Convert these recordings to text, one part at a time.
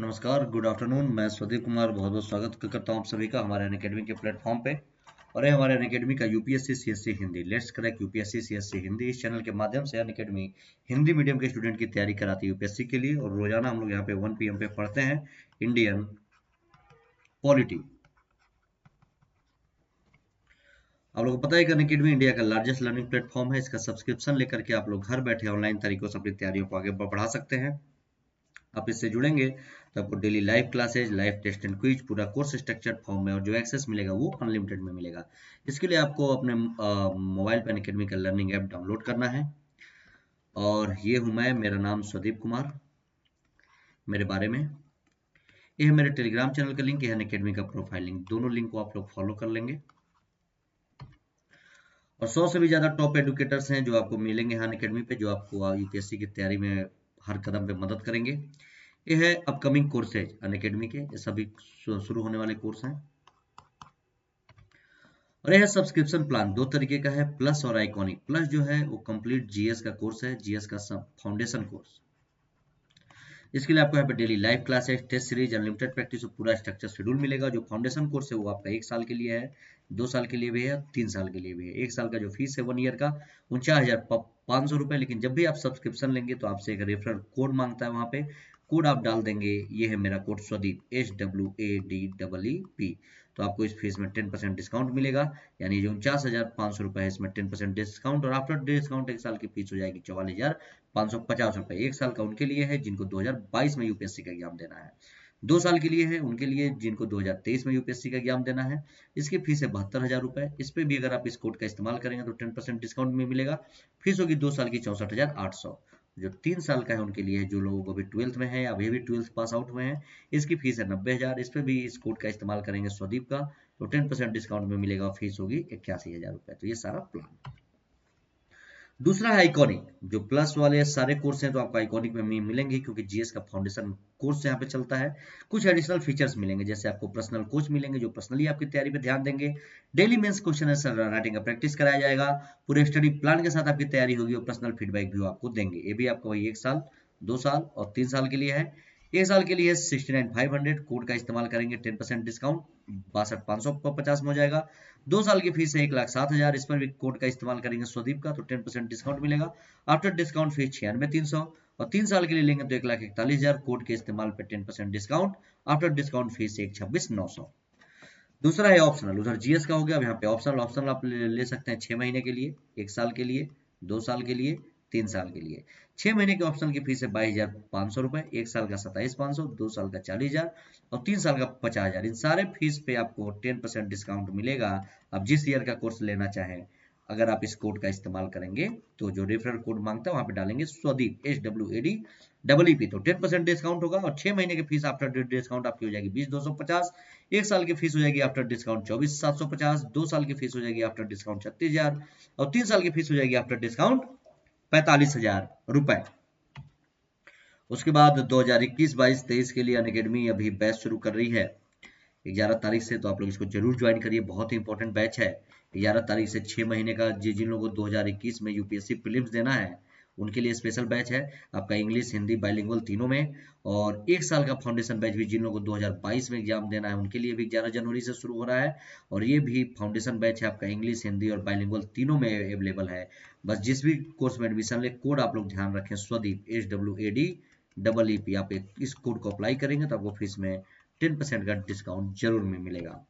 नमस्कार, good afternoon. मैं स्वदीप कुमार बहुत बहुत स्वागत करता हूं आप सभी का हमारे अनअकैडमी के प्लेटफॉर्म पे। और ये हमारे अनअकैडमी का UPSC CSC Hindi let's crack UPSC CSC Hindi इस चैनल के माध्यम से अनअकैडमी हिंदी मीडियम के स्टूडेंट की तैयारी कराती है यूपीएससी के लिए। और रोजाना हम लोग यहाँ पे 1 PM पे पढ़ते हैं इंडियन पॉलिटी। आप लोगों को पता है कि अनअकैडमी इंडिया का लार्जेस्ट लर्निंग प्लेटफॉर्म है। इसका सब्सक्रिप्शन लेकर के आप लोग घर बैठे ऑनलाइन तरीकों से अपनी तैयारियों को आगे बढ़ा सकते हैं। आप इससे जुड़ेंगे तो आपको daily live classes, live test and quiz, पूरा कोर्स स्ट्रक्चर्ड फॉर्म में और जो एक्सेस मिलेगा वो अनलिमिटेड में मिलेगा। इसके लिए आपको अपने मोबाइल पर अनअकैडमी का लर्निंग ऐप डाउनलोड करना है। और ये हूँ मैं, मेरा नाम स्वदीप कुमार। मेरे बारे में ये है मेरे टेलीग्राम चैनल का लिंक, ये है अनअकैडमी का प्रोफाइल लिंक। दोनों लिंक को आप लोग फॉलो कर लेंगे। और 100 से भी ज़्यादा टॉप एडुकेटर्स हैं जो आपको मिलेंगे अनअकैडमी पे, जो आपको यूपीएससी की तैयारी में हर कदम पे मदद करेंगे। ये है अपकमिंग कोर्सेज अनअकैडमी के, ये सभी शुरू होने वाले कोर्स हैं। और यह सब्सक्रिप्शन प्लान दो तरीके का है, प्लस और आइकॉनिक। प्लस जो है वो कंप्लीट जीएस का कोर्स है, जीएस का सब फाउंडेशन कोर्स। इसके लिए आपको यहाँ पे daily live classes, test series, unlimited practice और पूरा स्ट्रक्चर शेड्यूल मिलेगा। जो फाउंडेशन कोर्स है वो आपका 1 साल के लिए है, 2 साल के लिए भी है, 3 साल के लिए भी है। 1 साल का जो फीस है 1 ईयर का 49,500 रुपये। लेकिन जब भी आप सब्सक्रिप्शन लेंगे तो आपसे एक रेफरल कोड मांगता है, वहाँ पे कोड आप डाल देंगे। ये है मेरा कोड स्वदीप, SWADEEP। तो आपको इस फीस में 10% डिस्काउंट मिलेगा, यानी जो 49,500 रुपये है इसमें 10% डिस्काउंट। और आफ्टर डिस्काउंट 1 साल की फीस हो जाएगी 44,550 रुपये। 1 साल का उनके लिए है जिनको 2022 में यूपीएससी का एग्जाम देना है। 2 साल के लिए है उनके लिए जिनको 2023 में यूपीएससी का एग्जाम देना है। इसकी फीस है 72,000 रुपये। इस पे भी अगर आप इस कोड का इस्तेमाल करेंगे तो 10% डिस्काउंट में मिलेगा। फीस होगी 2 साल की 64,800। जो 3 साल का है उनके लिए, जो लोगों को भी 12th में है, अभी भी 12th पास आउट हुए हैं, इसकी फीस है 90,000। इस पे भी इस कोड का इस्तेमाल करेंगे स्वदीप का तो 10% डिस्काउंट में मिलेगा और फीस होगी 81,000 रुपये। तो ये सारा प्लान। दूसरा है आइकॉनिक। जो प्लस वाले सारे कोर्स हैं तो आपको आइकॉनिक में मिलेंगे, क्योंकि जीएस का फाउंडेशन कोर्स यहाँ पे चलता है। कुछ एडिशनल फीचर्स मिलेंगे, जैसे आपको पर्सनल कोच मिलेंगे जो पर्सनली आपकी तैयारी पे ध्यान देंगे। Daily mains question answer writing का प्रैक्टिस कराया जाएगा। पूरे स्टडी प्लान के साथ आपकी तैयारी होगी और पर्सनल फीडबैक भी वो आपको देंगे। ये भी आपको वही 1 साल, 2 साल और 3 साल के लिए है। 1 साल के लिए 69,500 कोड का इस्तेमाल करेंगे, 10% डिस्काउंट 62,550 में हो जाएगा। 2 साल की फीस है 1,07,000। इस पर भी कोड का इस्तेमाल करेंगे स्वदीप का तो 10% डिस्काउंट मिलेगा। After discount fees 96,300। और 3 साल के लिए लेंगे तो 1,41,000 कोड के इस्तेमाल पर 10% डिस्काउंट। After discount fees 1,26,900। दूसरा है ऑप्शनल। उधर जीएस का हो गया, अब यहाँ पे ऑप्शनल। ऑप्शनल आप ले सकते हैं 6 महीने के लिए, 1 साल के लिए, 2 साल के लिए, 3 साल के लिए। 6 महीने के ऑप्शनल की फीस है 22,500 रुपये, 1 साल का 27,500, 2 साल का 40,000 और 3 साल का 50,000। इन सारे फीस पे आपको 10% डिस्काउंट मिलेगा। आप जिस ईयर का कोर्स लेना चाहें, अगर आप इस कोड का इस्तेमाल करेंगे तो जो रेफरल कोड मांगता है वहाँ पे डालेंगे स्वदीप, SWADEEP, तो 10% डिस्काउंट होगा। और 6 महीने की फीस आफ्टर डिस्काउंट आपकी हो जाएगी 20,250। 1 साल की फीस हो जाएगी आफ्टर डिस्काउंट 24,750। 2 साल की फीस हो जाएगी आफ्टर डिस्काउंट 36,000 और 3 साल की फीस हो जाएगी आफ्टर डिस्काउंट 45,000 रुपए। उसके बाद 2021-22-23 के लिए अनअकैडमी अभी बैच शुरू कर रही है 11 तारीख से। तो आप लोग इसको जरूर ज्वाइन करिए, बहुत ही इंपॉर्टेंट बैच है। 11 तारीख से 6 महीने का जिन लोगों को 2021 में यूपीएससी प्रीलिम्स देना है उनके लिए स्पेशल बैच है आपका, इंग्लिश हिंदी बाइलिंगुअल तीनों में। और 1 साल का फाउंडेशन बैच भी जिन लोगों को 2022 में एग्जाम देना है उनके लिए भी 11 जनवरी से शुरू हो रहा है। और ये भी फाउंडेशन बैच है आपका, इंग्लिश हिंदी और बाइलिंगुअल तीनों में अवेलेबल है। बस जिस भी कोर्स में एडमिशन ले, कोड आप लोग ध्यान रखें स्वदीप, SWADEEP। आप इस कोड को अप्लाई करेंगे तो आपको फीस में 10% का डिस्काउंट जरूर में मिलेगा।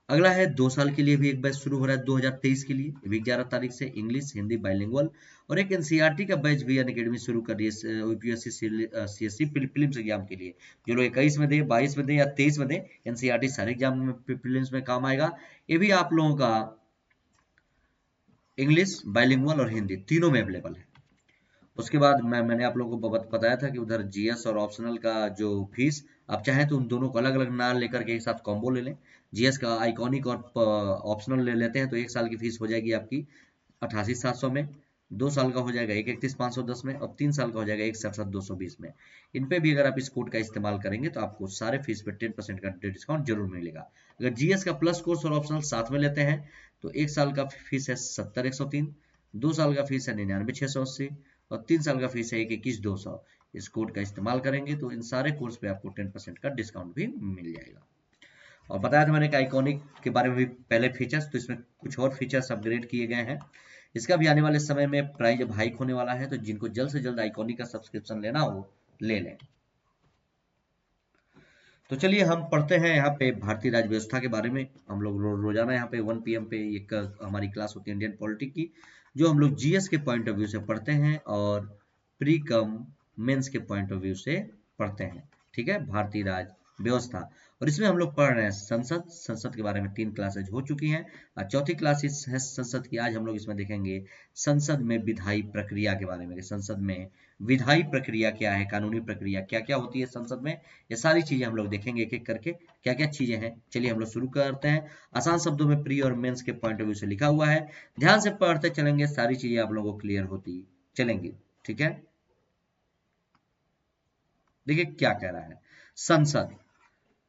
अगला है 2 साल के लिए भी एक बैच शुरू हो रहा है 2023 के लिए, ये भी 11 तारीख से, इंग्लिश हिंदी बाइलिंगुअल। और एक एनसीईआरटी का बैच भी अनअकैडमी शुरू कर रही है यूपीएससी सीएससी प्रीलिम्स एग्जाम के लिए। जो लोग 21 में दे, 22 में दे या 23 में दे, एनसीईआरटी सारे एग्जाम में प्रीलिम्स में काम आएगा। ये भी आप लोगों का इंग्लिश बाइलिंगुअल और हिंदी तीनों में अवेलेबल है। उसके बाद मैंने आप लोगों को बताया था कि उधर जीएस और ऑप्शनल का जो फीस, आप चाहें तो उन दोनों को अलग अलग ना लेकर के एक साथ कॉम्बो ले लें। जीएस का आइकॉनिक और ऑप्शनल ले लेते हैं तो 1 साल की फीस हो जाएगी आपकी 88,700 में, 2 साल का हो जाएगा 31,510 में और 3 साल का हो जाएगा 61,220 में। इन पे भी अगर आप इस कोड का इस्तेमाल करेंगे तो आपको सारे फीस पे 10% का डिस्काउंट जरूर मिलेगा। अगर जीएस का प्लस कोर्स और ऑप्शनल साथ में लेते हैं तो 1 साल का फीस है 70,103, 2 साल का फीस है 99,680 और 3 साल का फीस है 21,200। इस कोड का इस्तेमाल करेंगे तो इन सारे कोर्स पे आपको 10% का डिस्काउंट भी मिल जाएगा। और बताया था मैंने कि आइकॉनिक के बारे में भी पहले फीचर्स, तो इसमें कुछ और फीचर्स अपग्रेड किए गए हैं। इसका भी आने वाले समय में प्राइस अब हाइक होने वाला है, तो जिनको जल्द से जल्द आइकॉनिक का सब्सक्रिप्शन लेना हो ले लें। तो चलिए हम पढ़ते हैं यहाँ पे भारतीय राज्य व्यवस्था के बारे में। हम लोग रोजाना यहाँ पे 1 PM पे एक हमारी क्लास होती है इंडियन पॉलिटिक की, जो हम लोग जीएस के पॉइंट ऑफ व्यू से पढ़ते हैं और प्री कम मेंस के पॉइंट ऑफ व्यू से पढ़ते हैं। ठीक है, भारतीय राज्य व्यवस्था। और इसमें हम लोग पढ़ रहे हैं संसद के बारे में 3 क्लासेज हो चुकी हैं और चौथी क्लास इस है संसद की। आज हम लोग इसमें देखेंगे संसद में विधायी प्रक्रिया के बारे में। संसद में विधायी प्रक्रिया क्या है, कानूनी प्रक्रिया क्या क्या होती है संसद में, ये सारी चीजें हम लोग देखेंगे एक एक करके क्या क्या चीजें हैं। चलिए हम लोग शुरू करते हैं। आसान शब्दों में प्री और मेंस के पॉइंट ऑफ व्यू से लिखा हुआ है, ध्यान से पढ़ते चलेंगे, सारी चीजें आप लोगों को क्लियर होती चलेंगी। ठीक है, देखिए क्या कह रहा है।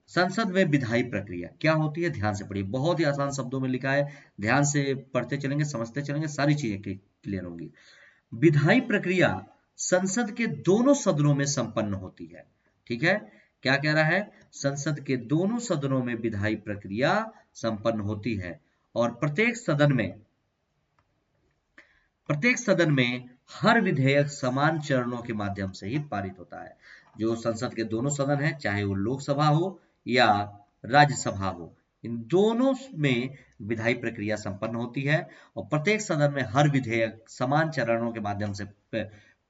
संसद में विधायी प्रक्रिया क्या होती है, ध्यान से पढ़िए, बहुत ही आसान शब्दों में लिखा है, ध्यान से पढ़ते चलेंगे, समझते चलेंगे, सारी चीजें क्लियर होंगी। विधायी प्रक्रिया संसद के दोनों सदनों में संपन्न होती है। ठीक है, क्या कह रहा है, संसद के दोनों सदनों में विधायी प्रक्रिया संपन्न होती है और प्रत्येक सदन में हर विधेयक समान चरणों के माध्यम से ही पारित होता है। जो संसद के दोनों सदन है, चाहे वो लोकसभा हो या राज्यसभा हो, इन दोनों में विधायी प्रक्रिया संपन्न होती है और प्रत्येक सदन में हर विधेयक समान चरणों के माध्यम से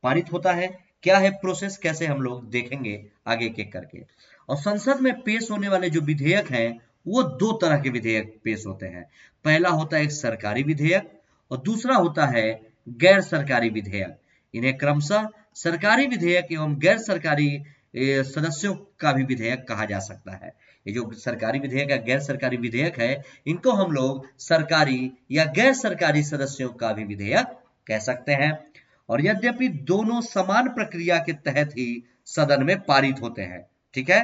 पारित होता है। क्या है प्रोसेस, कैसे, हम लोग देखेंगे आगे एक एक करके। और संसद में पेश होने वाले जो विधेयक हैं वो 2 तरह के विधेयक पेश होते हैं। पहला होता है एक सरकारी विधेयक और दूसरा होता है गैर सरकारी विधेयक। इन्हें क्रमशः सरकारी विधेयक एवं गैर सरकारी सदस्यों का भी विधेयक कहा जा सकता है। ये जो सरकारी विधेयक या गैर सरकारी विधेयक है, इनको हम लोग सरकारी या गैर सरकारी सदस्यों का भी विधेयक कह सकते हैं। और यद्यपि दोनों समान प्रक्रिया के तहत ही सदन में पारित होते हैं, ठीक है,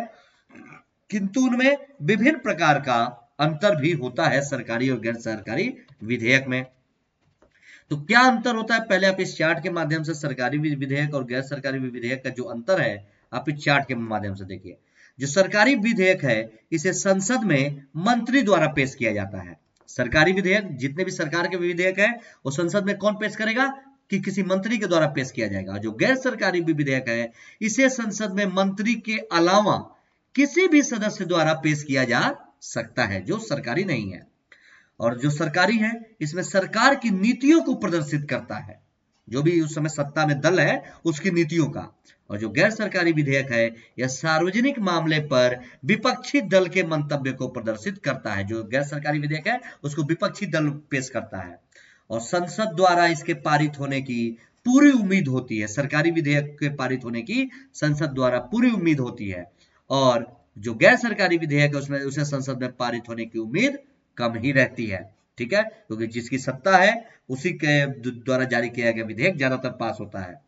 किंतु उनमें विभिन्न प्रकार का अंतर भी होता है सरकारी और गैर सरकारी विधेयक में। तो क्या अंतर होता है, पहले आप इस चार्ट के माध्यम से सरकारी विधेयक और गैर सरकारी विधेयक का जो अंतर है आप इस चार्ट के माध्यम से देखिए। जो सरकारी विधेयक है इसे संसद में मंत्री द्वारा पेश किया जाता है। सरकारी विधेयक, जितने भी सरकार के विधेयक है वो संसद में कौन पेश करेगा, कि किसी मंत्री के द्वारा पेश किया जाएगा। जो गैर सरकारी विधेयक है इसे संसद में मंत्री के अलावा किसी भी सदस्य द्वारा पेश किया जा सकता है जो सरकारी नहीं है। और जो सरकारी है इसमें सरकार की नीतियों को प्रदर्शित करता है, जो भी उस समय सत्ता में दल है उसकी नीतियों का। और जो गैर सरकारी विधेयक है यह सार्वजनिक मामले पर विपक्षी दल के मंतव्य को प्रदर्शित करता है। जो गैर सरकारी विधेयक है उसको विपक्षी दल पेश करता है और संसद द्वारा इसके पारित होने की पूरी उम्मीद होती है। सरकारी विधेयक के पारित होने की संसद द्वारा पूरी उम्मीद होती है और जो गैर सरकारी विधेयक है उसमें उसे संसद में पारित होने की उम्मीद कम ही रहती है। ठीक है, क्योंकि जिसकी सत्ता है उसी के द्वारा जारी किया गया विधेयक ज्यादातर पास होता है।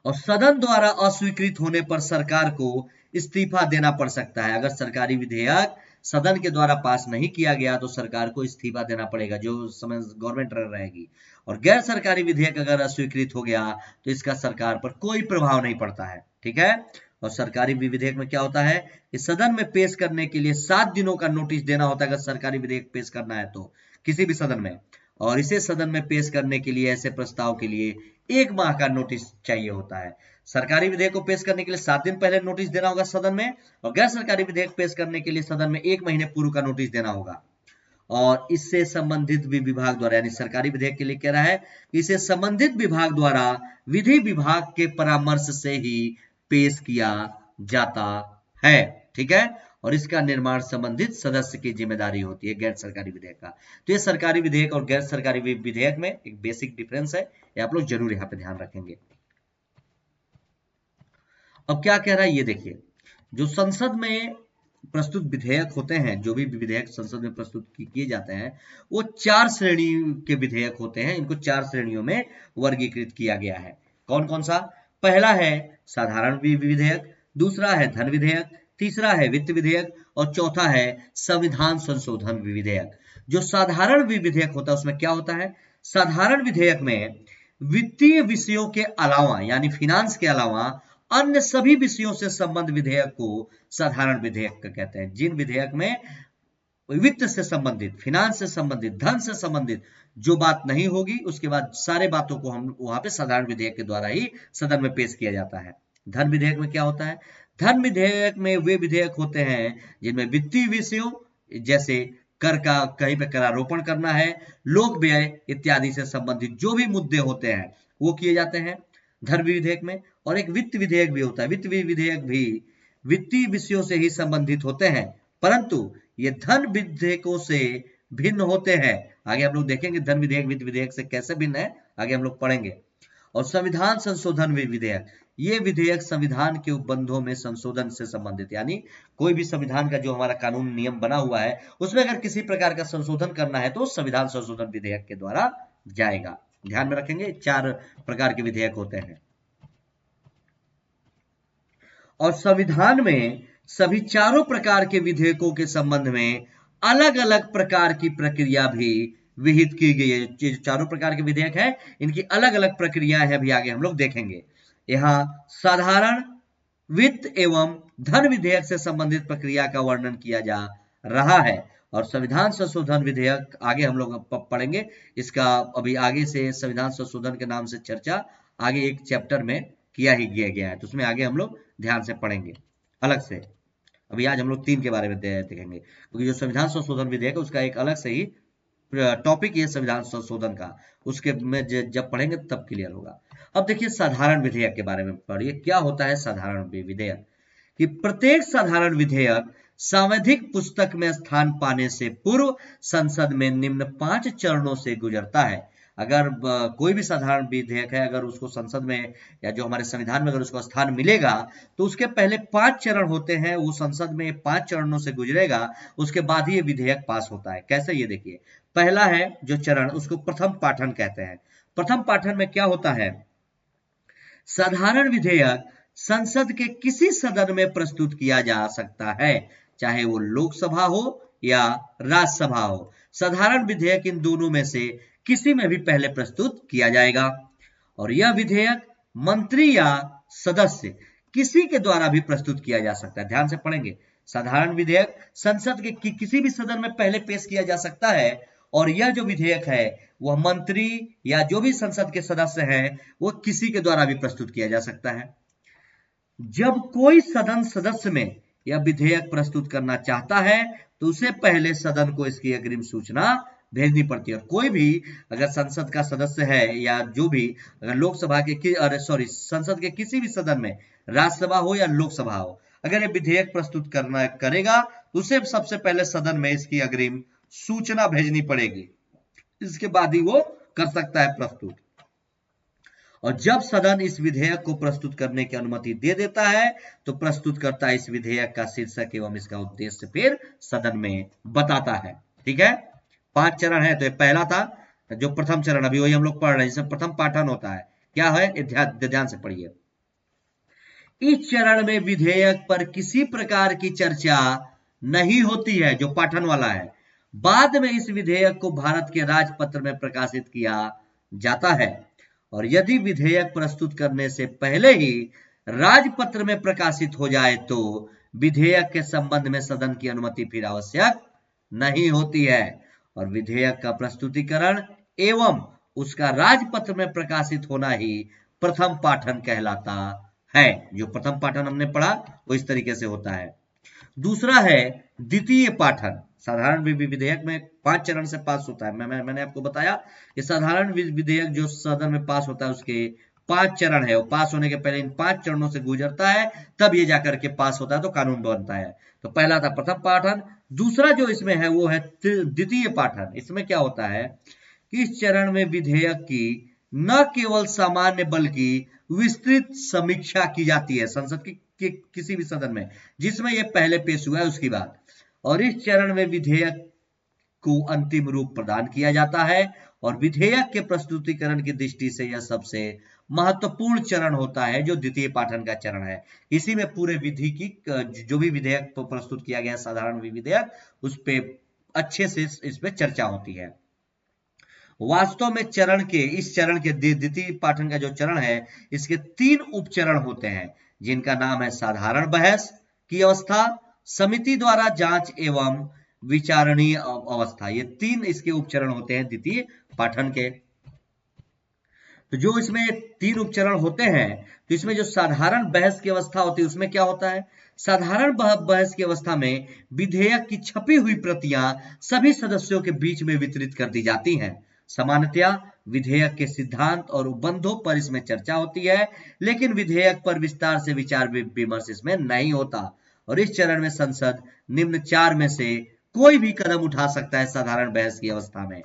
और सदन द्वारा अस्वीकृत होने पर सरकार को इस्तीफा देना पड़ सकता है। अगर सरकारी विधेयक सदन के द्वारा पास नहीं किया गया तो सरकार को इस्तीफा देना पड़ेगा, जो समय गवर्नमेंट रहेगी। और गैर सरकारी विधेयक अगर अस्वीकृत हो गया तो इसका सरकार पर कोई प्रभाव नहीं पड़ता है। ठीक है, और सरकारी विधेयक में क्या होता है कि सदन में पेश करने के लिए 7 दिनों का नोटिस देना होता है अगर सरकारी विधेयक पेश करना है तो किसी भी सदन में। और इसे सदन में पेश करने के लिए, ऐसे प्रस्ताव के लिए 1 माह का नोटिस चाहिए होता है। सरकारी विधेयक को पेश करने के लिए 7 दिन पहले नोटिस देना होगा सदन में और गैर सरकारी विधेयक पेश करने के लिए सदन में 1 महीने पूर्व का नोटिस देना होगा। और इससे संबंधित विभाग द्वारा, यानी सरकारी विधेयक के लिए कह रहा है कि इसे संबंधित विभाग द्वारा विधि विभाग के परामर्श से ही पेश किया जाता है। ठीक है, और इसका निर्माण संबंधित सदस्य की जिम्मेदारी होती है गैर सरकारी विधेयक का। तो ये सरकारी विधेयक और गैर सरकारी विधेयक में एक बेसिक डिफरेंस है, ये आप लोग जरूर यहाँ पे ध्यान रखेंगे। अब क्या कह रहा है ये देखिए, जो संसद में प्रस्तुत विधेयक होते हैं, जो भी विधेयक संसद में प्रस्तुत किए जाते हैं वो 4 श्रेणी के विधेयक होते हैं। इनको 4 श्रेणियों में वर्गीकृत किया गया है। कौन कौन सा, पहला है साधारण विधेयक, दूसरा है धन विधेयक, तीसरा है वित्त विधेयक और चौथा है संविधान संशोधन विधेयक। जो साधारण विधेयक होता है उसमें क्या होता है, साधारण विधेयक में वित्तीय विषयों के अलावा यानी फिनांस के अलावा अन्य सभी विषयों से संबंध विधेयक को साधारण विधेयक कहते हैं। जिन विधेयक में वित्त से संबंधित, फिनांस से संबंधित, धन से संबंधित जो बात नहीं होगी, उसके बाद सारे बातों को हम वहां पे साधारण विधेयक के द्वारा ही सदन में पेश किया जाता है। धन विधेयक में क्या होता है? धन विधेयक में वे विधेयक होते हैं जिनमें वित्तीय विषयों जैसे कर का कहीं पे करारोपण करना है, लोक व्यय इत्यादि से संबंधित जो भी मुद्दे होते हैं वो किए जाते हैं धन विधेयक में। और एक वित्त विधेयक भी होता है। वित्त विधेयक भी वित्तीय विषयों से ही संबंधित होते हैं, परंतु ये धन विधेयकों से भिन्न होते हैं। आगे हम लोग देखेंगे धन विधेयक वित्त विधेयक से कैसे भिन्न है, आगे हम लोग पढ़ेंगे। और संविधान संशोधन विधेयक, ये विधेयक संविधान के उपबंधों में संशोधन से संबंधित, यानी कोई भी संविधान का जो हमारा कानून नियम बना हुआ है उसमें अगर किसी प्रकार का संशोधन करना है तो संविधान संशोधन विधेयक के द्वारा जाएगा। ध्यान में रखेंगे 4 प्रकार के विधेयक होते हैं। और संविधान में सभी चारों प्रकार के विधेयकों के संबंध में अलग अलग प्रकार की प्रक्रिया भी विहित की गई है। जो चारों प्रकार के विधेयक हैं इनकी अलग अलग प्रक्रियाएं हैं, अभी आगे हम लोग देखेंगे। यहाँ साधारण वित्त एवं धन विधेयक से संबंधित प्रक्रिया का वर्णन किया जा रहा है। और संविधान संशोधन विधेयक आगे हम लोग पढ़ेंगे। इसका अभी आगे से संविधान संशोधन के नाम से चर्चा आगे एक चैप्टर में किया गया है, तो उसमें आगे हम लोग ध्यान से पढ़ेंगे अलग से। अभी आज हम लोग 3 के बारे में देखेंगे, क्योंकि जो संविधान संशोधन विधेयक है उसका एक अलग से ही टॉपिक है संविधान संशोधन का, उसके में जब पढ़ेंगे तब क्लियर होगा। अब देखिए साधारण विधेयक के बारे में पढ़िए। क्या होता है साधारण विधेयक? कि प्रत्येक साधारण विधेयक सांविधिक पुस्तक में स्थान पाने से पूर्व संसद में निम्न 5 चरणों से गुजरता है। अगर कोई भी साधारण विधेयक है, अगर उसको संसद में या जो हमारे संविधान में अगर उसको स्थान मिलेगा तो उसके पहले 5 चरण होते हैं, वो संसद में 5 चरणों से गुजरेगा, उसके बाद ही ये विधेयक पास होता है। कैसे, ये देखिए। पहला है जो चरण, उसको प्रथम पाठन कहते हैं। प्रथम पाठन में क्या होता है? साधारण विधेयक संसद के किसी सदन में प्रस्तुत किया जा सकता है, चाहे वो लोकसभा हो या राज्यसभा हो। साधारण विधेयक इन दोनों में से किसी में भी पहले प्रस्तुत किया जाएगा। और यह विधेयक मंत्री या सदस्य किसी के द्वारा भी प्रस्तुत किया जा सकता है। ध्यान से पढ़ेंगे। साधारण विधेयक संसद के किसी भी सदन में पहले पेश किया जा सकता है, और यह जो विधेयक है वह मंत्री या जो भी संसद के सदस्य हैं वो किसी के द्वारा भी प्रस्तुत किया जा सकता है। जब कोई सदन सदस्य में यह विधेयक प्रस्तुत करना चाहता है तो उसे पहले सदन को इसकी अग्रिम सूचना भेजनी पड़ती है। और कोई भी अगर संसद का सदस्य है या जो भी अगर लोकसभा के संसद के किसी भी सदन में, राज्यसभा हो या लोकसभा हो, अगर ये विधेयक प्रस्तुत करेगा तो उसे सबसे पहले सदन में इसकी अग्रिम सूचना भेजनी पड़ेगी, इसके बाद ही वो कर सकता है प्रस्तुत। और जब सदन इस विधेयक को प्रस्तुत करने की अनुमति दे देता है तो प्रस्तुतकर्ता इस विधेयक का शीर्षक एवं इसका उद्देश्य फिर सदन में बताता है। ठीक है, 5 चरण है। तो ये पहला था जो प्रथम चरण, अभी वही हम लोग पढ़ रहे हैं, जिसमें प्रथम पाठन होता है। क्या है, ध्यान से पढ़िए। इस चरण में विधेयक पर किसी प्रकार की चर्चा नहीं होती है, जो पाठन वाला है। बाद में इस विधेयक को भारत के राजपत्र में प्रकाशित किया जाता है, और यदि विधेयक प्रस्तुत करने से पहले ही राजपत्र में प्रकाशित हो जाए तो विधेयक के संबंध में सदन की अनुमति फिर आवश्यक नहीं होती है। और विधेयक का प्रस्तुतिकरण एवं उसका राजपत्र में प्रकाशित होना ही प्रथम पाठन कहलाता है। जो प्रथम पाठन हमने पढ़ा वो इस तरीके से होता है। दूसरा है द्वितीय पाठन। साधारण विधेयक में 5 चरण से पास होता है। मैंने आपको बताया कि साधारण विधेयक जो सदन में पास होता है उसके 5 चरण है, वो पास होने के पहले इन 5 चरणों से गुजरता है, तब ये जाकर के पास होता है तो कानून बनता है। तो पहला था प्रथम पाठन। दूसरा जो इसमें है वो है द्वितीय पाठन। इसमें क्या होता है कि इस चरण में विधेयक की न केवल सामान्य बल्कि विस्तृत समीक्षा की जाती है संसद की किसी भी सदन में जिसमें यह पहले पेश हुआ है उसकी बात। और इस चरण में विधेयक को अंतिम रूप प्रदान किया जाता है, और विधेयक के प्रस्तुतिकरण की दृष्टि से यह सबसे महत्वपूर्ण चरण होता है, जो द्वितीय पाठन का चरण है। इसी में पूरे विधि की जो भी विधेयक तो प्रस्तुत किया गया साधारण विधेयक, उस पे अच्छे से इस पे चर्चा होती है। वास्तव में इस चरण के द्वितीय पाठन का जो चरण है, इसके 3 उपचरण होते हैं, जिनका नाम है साधारण बहस की अवस्था, समिति द्वारा जांच एवं विचारणीय अवस्था। ये 3 इसके उपचरण होते हैं द्वितीय पाठन के। तो जो इसमें 3 उपचरण होते हैं, तो इसमें जो साधारण बहस की अवस्था होती है उसमें क्या होता है, साधारण बहस की अवस्था में विधेयक की छपी हुई प्रतियां सभी सदस्यों के बीच में वितरित कर दी जाती हैं। सामान्यतया विधेयक के सिद्धांत और उपबंधों पर इसमें चर्चा होती है, लेकिन विधेयक पर विस्तार से विचार विमर्श इसमें नहीं होता। और इस चरण में संसद निम्न 4 में से कोई भी कदम उठा सकता है साधारण बहस की अवस्था में।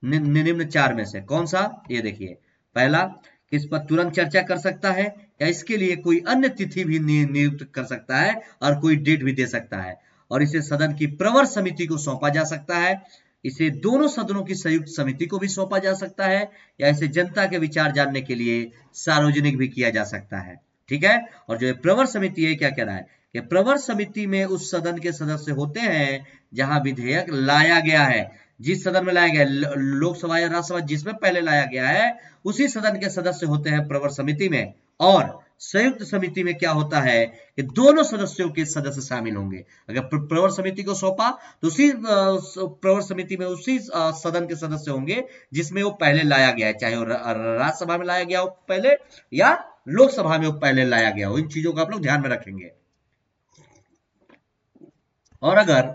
निम्न 4 में से कौन सा, ये देखिए। पहला, किस पर तुरंत चर्चा कर सकता है या इसके लिए कोई अन्य तिथि भी नियुक्त कर सकता है और कोई डेट भी दे सकता है, और इसे सदन की प्रवर समिति को सौंपा जा सकता है। इसे दोनों सदनों की संयुक्त समिति को भी सौंपा जा सकता है, या इसे जनता के विचार जानने के लिए सार्वजनिक भी किया जा सकता है। ठीक है। और जो प्रवर समिति है, क्या कह रहा है कि प्रवर समिति में उस सदन के सदस्य होते हैं जहां विधेयक लाया गया है। जिस सदन में लाया गया है, लोकसभा या राज्यसभा जिसमें पहले लाया गया है, उसी सदन के सदस्य होते हैं प्रवर समिति में। और संयुक्त समिति में क्या होता है कि दोनों सदस्यों के सदस्य शामिल होंगे। अगर प्रवर समिति को सौंपा तो उसी प्रवर समिति में उसी सदन के सदस्य होंगे जिसमें वो पहले लाया गया है, चाहे वो राज्यसभा में लाया गया हो पहले या लोकसभा में वो पहले लाया गया हो। इन चीजों को आप लोग ध्यान में रखेंगे। और अगर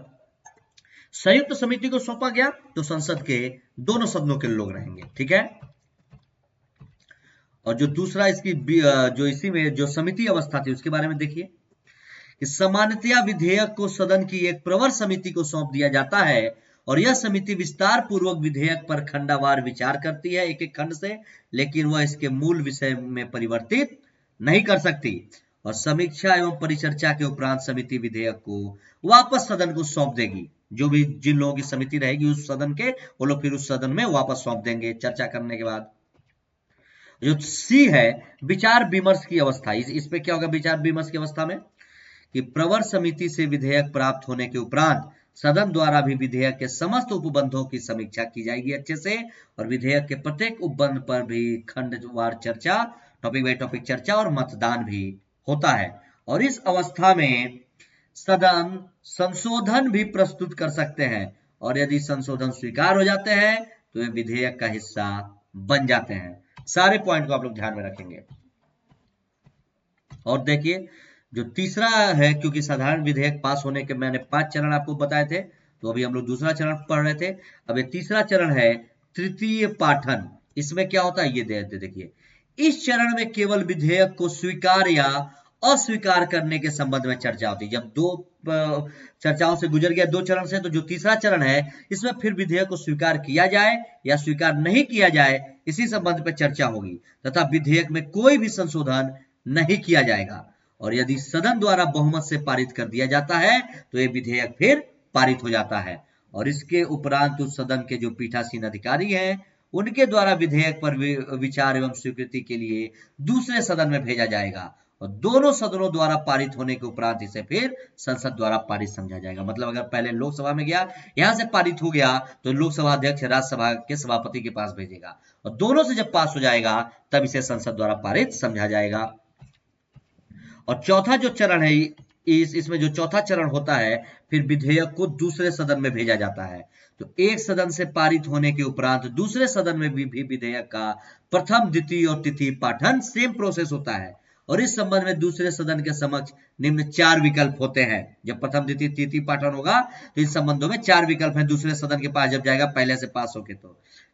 संयुक्त समिति को सौंपा गया तो संसद के दोनों सदनों के लोग रहेंगे। ठीक है। और जो दूसरा इसकी जो इसी में जो समिति अवस्था थी उसके बारे में देखिए कि सामान्यतया विधेयक को सदन की एक प्रवर समिति को सौंप दिया जाता है, और यह समिति विस्तार पूर्वक विधेयक पर खंडावार विचार करती है एक एक खंड से, लेकिन वह इसके मूल विषय में परिवर्तित नहीं कर सकती। और समीक्षा एवं परिचर्चा के उपरांत समिति विधेयक को वापस सदन को सौंप देगी। जो भी जिन लोगों की समिति रहेगी उस सदन के, वो लोग फिर उस सदन में वापस सौंप देंगे चर्चा करने के बाद। जो सी है विचार विमर्श की अवस्था, इस पे क्या होगा विचार विमर्श की अवस्था में कि प्रवर समिति से विधेयक प्राप्त होने के उपरांत सदन द्वारा भी विधेयक के समस्त उपबंधों की समीक्षा की जाएगी अच्छे से, और विधेयक के प्रत्येक उपबंध पर भी खंडवार चर्चा, टॉपिक बाय टॉपिक चर्चा और मतदान भी होता है। और इस अवस्था में सदन संशोधन भी प्रस्तुत कर सकते हैं, और यदि संशोधन स्वीकार हो जाते हैं तो वे विधेयक का हिस्सा बन जाते हैं। सारे पॉइंट को आप लोग ध्यान में रखेंगे। और देखिए जो तीसरा है, क्योंकि साधारण विधेयक पास होने के मैंने 5 चरण आपको बताए थे, तो अभी हम लोग दूसरा चरण पढ़ रहे थे। अब ये तीसरा चरण है तृतीय पाठन। इसमें क्या होता है ये देखिए। इस चरण में केवल विधेयक को स्वीकार या अस्वीकार करने के संबंध में चर्चा होती है। जब 2 चर्चाओं से गुजर गया 2 चरण से, तो जो तीसरा चरण है इसमें फिर विधेयक को स्वीकार किया जाए या स्वीकार नहीं किया जाए, इसी संबंध पर चर्चा होगी, तथा विधेयक में कोई भी संशोधन नहीं किया जाएगा। और यदि सदन द्वारा बहुमत से पारित कर दिया जाता है तो ये विधेयक फिर पारित हो जाता है। और इसके उपरांत उस सदन के जो पीठासीन अधिकारी हैं उनके द्वारा विधेयक पर विचार एवं स्वीकृति के लिए दूसरे सदन में भेजा जाएगा, और दोनों सदनों द्वारा पारित होने के उपरांत इसे फिर संसद द्वारा पारित समझा जाएगा। मतलब अगर पहले लोकसभा में गया, यहां से पारित हो गया, तो लोकसभा अध्यक्ष राज्यसभा के सभापति के पास भेजेगा, और दोनों से जब पास हो जाएगा तब इसे संसद द्वारा पारित समझा जाएगा। और चौथा जो चरण है, इसमें जो चौथा चरण होता है, फिर विधेयक को दूसरे सदन में भेजा जाता है। तो एक सदन से पारित होने के उपरांत दूसरे सदन में भी विधेयक का प्रथम, द्वितीय और तृतीय पाठन सेम प्रोसेस होता है। और इस संबंध में दूसरे सदन के समक्ष निम्न 4 विकल्प होते हैं। जब प्रथम, द्वितीय, तृतीय पाठन होगा तो इन संबंधों में 4 विकल्प हैं दूसरे सदन के पास जब जाएगा पहले से पास होके, तो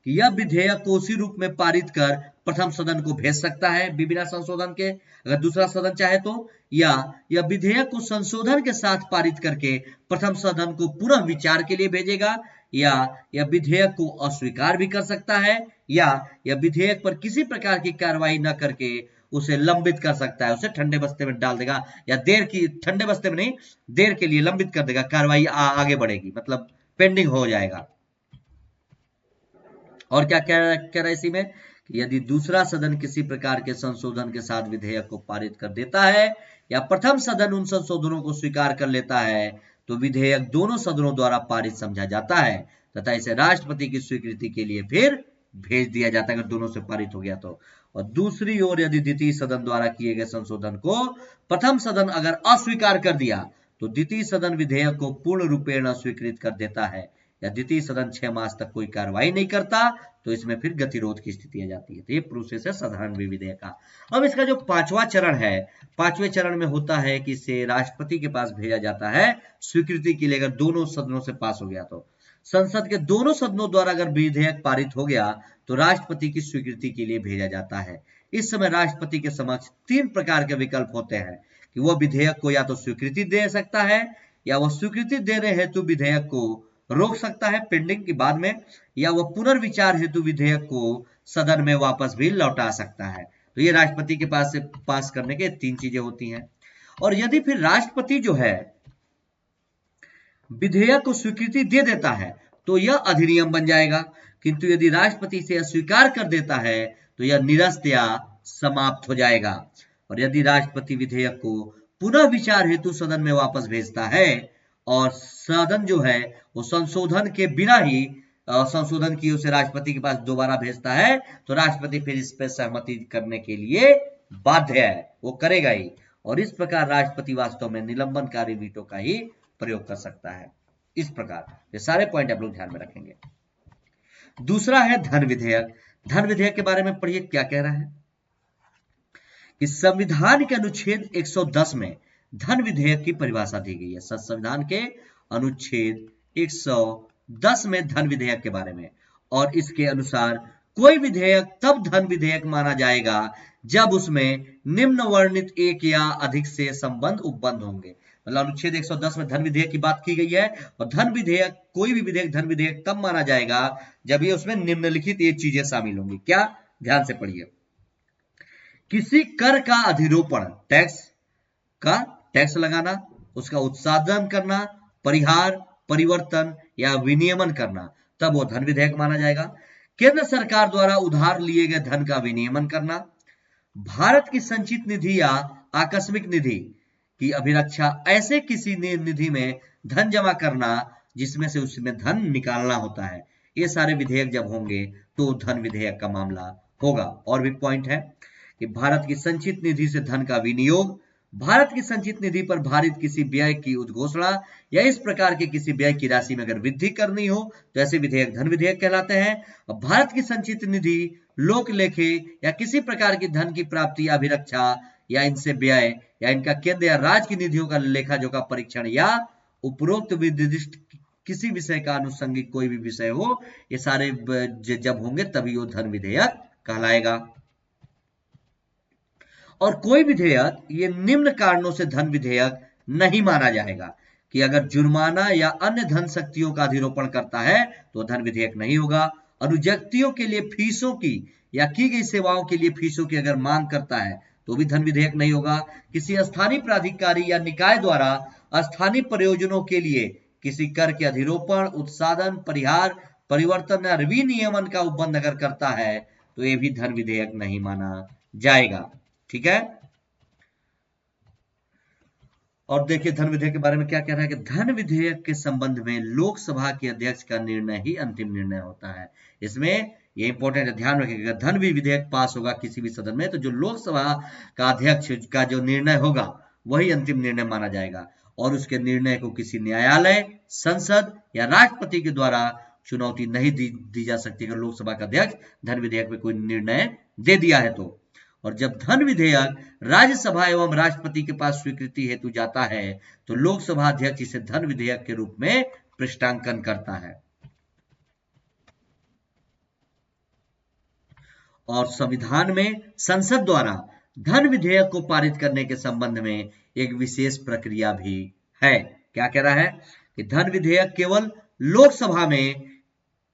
कि यह विधेयक को उसी रूप में पारित कर प्रथम सदन को भेज सकता है बिना संशोधन के, अगर दूसरा सदन चाहे तो, या यह विधेयक को संशोधन के साथ पारित करके प्रथम सदन को पुनः विचार के लिए भेजेगा, या यह विधेयक को अस्वीकार भी कर सकता है, या यह विधेयक पर किसी प्रकार की कार्रवाई न करके उसे लंबित कर सकता है, उसे ठंडे बस्ते में डाल देगा, या ठंडे बस्ते में नहीं, देर के लिए लंबित कर देगा, कार्रवाई आगे बढ़ेगी, मतलब पेंडिंग हो जाएगा। और क्या कह रहा है इसी में कि यदि दूसरा सदन किसी प्रकार के संशोधन के साथ विधेयक को पारित कर देता है या प्रथम सदन उन संशोधनों को स्वीकार कर लेता है तो विधेयक दोनों सदनों द्वारा पारित समझा जाता है तथा इसे राष्ट्रपति की स्वीकृति के लिए फिर भेज दिया जाता है अगर दोनों से पारित हो गया तो। और दूसरी ओर यदि द्वितीय सदन द्वारा किए गए संशोधन को प्रथम सदन अगर अस्वीकार कर दिया तो द्वितीय सदन विधेयक को पूर्ण रूपेण अस्वीकृत कर देता है, या द्वितीय सदन 6 मास तक कोई कार्रवाई नहीं करता तो इसमें फिर गतिरोध की स्थिति आ जाती है। तो ये प्रोसेस है साधारण विधेयक का। अब इसका जो पांचवा चरण है, पांचवें चरण में होता है कि इसे राष्ट्रपति के पास भेजा जाता है स्वीकृति के लिए, अगर दोनों सदनों से पास हो गया तो। संसद के दोनों सदनों द्वारा अगर विधेयक पारित हो गया तो राष्ट्रपति की स्वीकृति के लिए भेजा जाता है। इस समय राष्ट्रपति के समक्ष 3 प्रकार के विकल्प होते हैं कि वह विधेयक को या तो स्वीकृति दे सकता है, या वह स्वीकृति देने हेतु विधेयक को रोक सकता है पेंडिंग की बाद में, या वह पुनर्विचार हेतु विधेयक को सदन में वापस भी लौटा सकता है। तो ये राष्ट्रपति के पास से पास करने के 3 चीजें होती हैं। और यदि फिर राष्ट्रपति जो है विधेयक को स्वीकृति दे देता है तो यह अधिनियम बन जाएगा, किंतु यदि राष्ट्रपति इसे अस्वीकार कर देता है तो यह निरस्त या समाप्त हो जाएगा। और यदि राष्ट्रपति विधेयक को पुनः विचार हेतु सदन में वापस भेजता है और सदन जो है वो संशोधन के बिना ही संशोधन की उसे राष्ट्रपति के पास दोबारा भेजता है तो राष्ट्रपति फिर इस पर सहमति करने के लिए बाध्य है, वो करेगा ही। और इस प्रकार राष्ट्रपति वास्तव में निलंबनकारी वीटो का ही प्रयोग कर सकता है। इस प्रकार ये सारे पॉइंट आप लोग ध्यान में रखेंगे। दूसरा है धन विधेयक। धन विधेयक के बारे में पढ़िए क्या कह रहा है कि संविधान के अनुच्छेद 110 में धन विधेयक की परिभाषा दी गई है। संविधान के अनुच्छेद 110 में धन विधेयक के बारे में, और इसके अनुसार कोई विधेयक तब धन विधेयक माना जाएगा जब उसमें निम्न वर्णित एक या अधिक से संबंध उपबंध होंगे। मतलब अनुच्छेद 110 में धन विधेयक की बात की गई है, और धन विधेयक, कोई भी विधेयक धन विधेयक तब माना जाएगा जब ये उसमें निम्नलिखित ये चीजें शामिल होंगी। क्या? ध्यान से पढ़िए। किसी कर का अधिरोपण, टैक्स लगाना, उसका उत्साधन करना, परिहार, परिवर्तन या विनियमन करना, तब वो धन विधेयक माना जाएगा। केंद्र सरकार द्वारा उधार लिए गए धन का विनियमन करना, भारत की संचित निधि या आकस्मिक निधि की अभिरक्षा, ऐसे किसी निधि में धन जमा करना जिसमें से उसमें धन निकालना होता है, ये सारे विधेयक जब होंगे तो धन विधेयक का मामला होगा। और भी पॉइंट है कि भारत की संचित निधि से धन का विनियोग, भारत की संचित निधि पर भारित किसी व्यय की उद्घोषणा या इस प्रकार के किसी व्यय की राशि में अगर वृद्धि करनी हो तो ऐसे विधेयक धन विधेयक कहलाते हैं। और भारत की संचित निधि, लोक लेखे या किसी प्रकार की धन की प्राप्ति या अभिरक्षा या इनसे व्यय या इनका केंद्र या राज्य की निधियों का लेखा जोखा परीक्षण या उपरोक्त विदिष्ट किसी विषय का अनुषंगिक कोई भी विषय हो, ये सारे जब होंगे तभी वो धन विधेयक कहलाएगा। और कोई विधेयक ये निम्न कारणों से धन विधेयक नहीं माना जाएगा कि अगर जुर्माना या अन्य धन शक्तियों का अधिरोपण करता है तो धन विधेयक नहीं होगा। अनुज्ञप्तियों के लिए फीसों की या की गई सेवाओं के लिए फीसों की अगर मांग करता है तो भी धन विधेयक नहीं होगा। किसी स्थानीय प्राधिकारी या निकाय द्वारा स्थानीय प्रयोजनों के लिए किसी कर के अधिरोपण, उत्साधन, परिहार, परिवर्तन या विनियमन का उपबंध अगर करता है तो ये भी धन विधेयक नहीं माना जाएगा। ठीक है। और देखिए धन विधेयक के बारे में क्या कह रहा है कि धन विधेयक के संबंध में लोकसभा के अध्यक्ष का निर्णय ही अंतिम निर्णय होता है। इसमें ये इंपॉर्टेंट है, ध्यान रखिएगा, धन भी विधेयक पास होगा किसी भी सदन में तो जो लोकसभा का अध्यक्ष का जो निर्णय होगा वही अंतिम निर्णय माना जाएगा, और उसके निर्णय को किसी न्यायालय, संसद या राष्ट्रपति के द्वारा चुनौती नहीं दी जा सकती अगर लोकसभा का अध्यक्ष धन विधेयक में कोई निर्णय दे दिया है तो। और जब धन विधेयक राज्यसभा एवं राष्ट्रपति के पास स्वीकृति हेतु जाता है तो लोकसभा अध्यक्ष इसे धन विधेयक के रूप में पृष्ठांकन करता है। और संविधान में संसद द्वारा धन विधेयक को पारित करने के संबंध में एक विशेष प्रक्रिया भी है। क्या कह रहा है कि धन विधेयक केवल लोकसभा में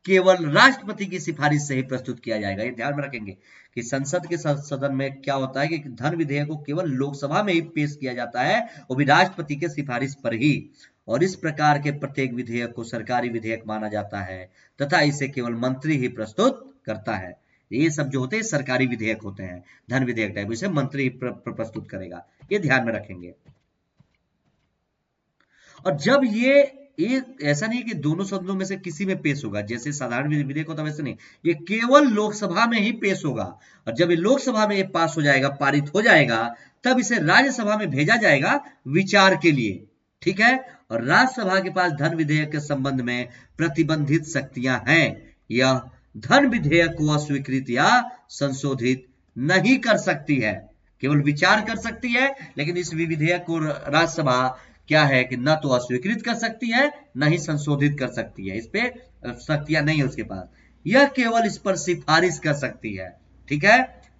केवल राष्ट्रपति की सिफारिश से ही प्रस्तुत किया जाएगा। ये ध्यान में रखेंगे कि संसद के सदन में क्या होता है कि धन विधेयक को केवल लोकसभा में ही पेश किया जाता है, वो भी राष्ट्रपति के सिफारिश पर ही। और इस प्रकार के प्रत्येक विधेयक को सरकारी विधेयक माना जाता है तथा इसे केवल मंत्री ही प्रस्तुत करता है। ये सब जो होते हैं सरकारी विधेयक होते हैं, धन विधेयक टाइप, इसे मंत्री प्रस्तुत करेगा। ये ध्यान में रखेंगे। और जब ये ये ऐसा नहीं कि दोनों सदनों में से किसी में पेश होगा, जैसे साधारण विधेयक होता है वैसे नहीं, ये केवल लोकसभा में ही पेश होगा। और जब ये लोकसभा में ये पास हो जाएगा, पारित हो जाएगा, तब इसे राज्यसभा में भेजा जाएगा विचार के लिए, ठीक है। और राज्यसभा के पास धन विधेयक के संबंध में प्रतिबंधित शक्तियां हैं। यह धन विधेयक को अस्वीकृत या संशोधित नहीं कर सकती है, केवल विचार कर सकती है, लेकिन इस विधेयक को राज्यसभा क्या है कि ना तो अस्वीकृत कर सकती है, ना ही संशोधित कर सकती है, इस पे शक्तियां नहीं है उसके पास। यह केवल इस पर सिफारिश कर सकती है, ठीक है।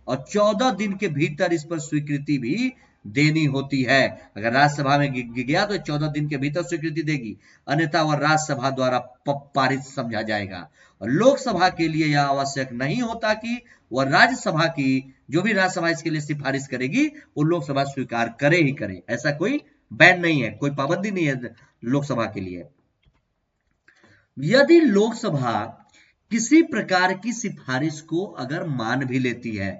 और 14 दिन के भीतर इस पर स्वीकृति भी देनी होती है। अगर राज्यसभा में गया तो 14 दिन के भीतर स्वीकृति देगी, अन्यथा वह राज्यसभा द्वारा पारित समझा जाएगा। और लोकसभा के लिए यह आवश्यक नहीं होता कि वह राज्यसभा की जो भी राज्यसभा इसके लिए सिफारिश करेगी वो लोकसभा स्वीकार करे ही करे, ऐसा कोई बैन नहीं है, कोई पाबंदी नहीं है लोकसभा के लिए। यदि लोकसभा किसी प्रकार की सिफारिश को अगर मान भी लेती है